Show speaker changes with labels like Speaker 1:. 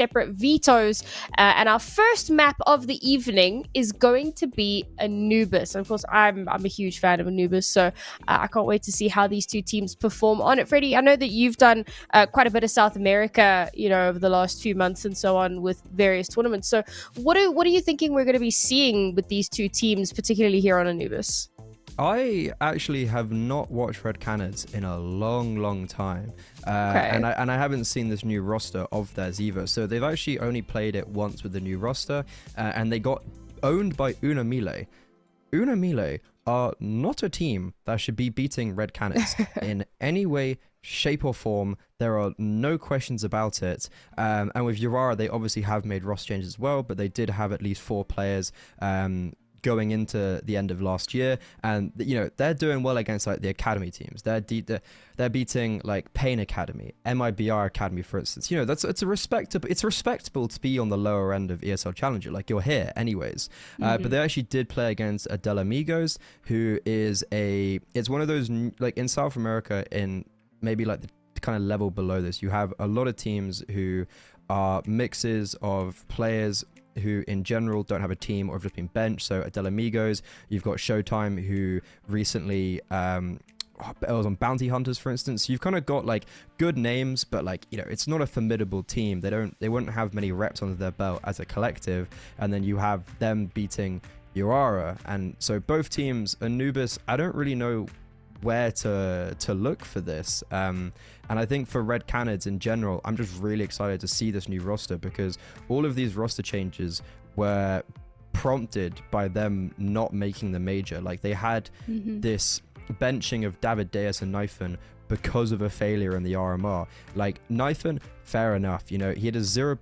Speaker 1: separate vetoes. And our first map of the evening is going to be Anubis. Of course, I'm a huge fan of Anubis, so I can't wait to see how these two teams perform on it. Freddie, I know that you've done quite a bit of South America, over the last few months and so on with various tournaments. So what are you thinking we're going to be seeing with these two teams, particularly here on Anubis?
Speaker 2: I actually have not watched Red Canids in a long time,
Speaker 1: Okay.
Speaker 2: and I haven't seen this new roster of theirs either. So they've actually only played it once with the new roster, and they got owned by Una Mile. Una Mile are not a team that should be beating Red Canids in any way, shape or form. There are no questions about it. And with Urara, they obviously have made roster changes as well, but they did have at least 4 players going into the end of last year, and they're doing well against like the academy teams. They're beating like Pain Academy, MIBR Academy, for instance. It's respectable to be on the lower end of ESL Challenger. Like, you're here anyways. But they actually did play against Del Amigos, who is it's one of those, like, in South America, in maybe like the kind of level below this, you have a lot of teams who are mixes of players who in general don't have a team or have just been benched. So at Del Amigos, you've got Showtime, who recently was on Bounty Hunters, for instance. You've kind of got like good names, but like, it's not a formidable team. They wouldn't have many reps under their belt as a collective. And then you have them beating Urara. And so both teams, Anubis, I don't really know where to look for this, and I think for Red Canids in general, I'm just really excited to see this new roster, because all of these roster changes were prompted by them not making the major. Like, they had this benching of David Deas and Knifin because of a failure in the RMR. Like, Knifin, fair enough, he had a 0.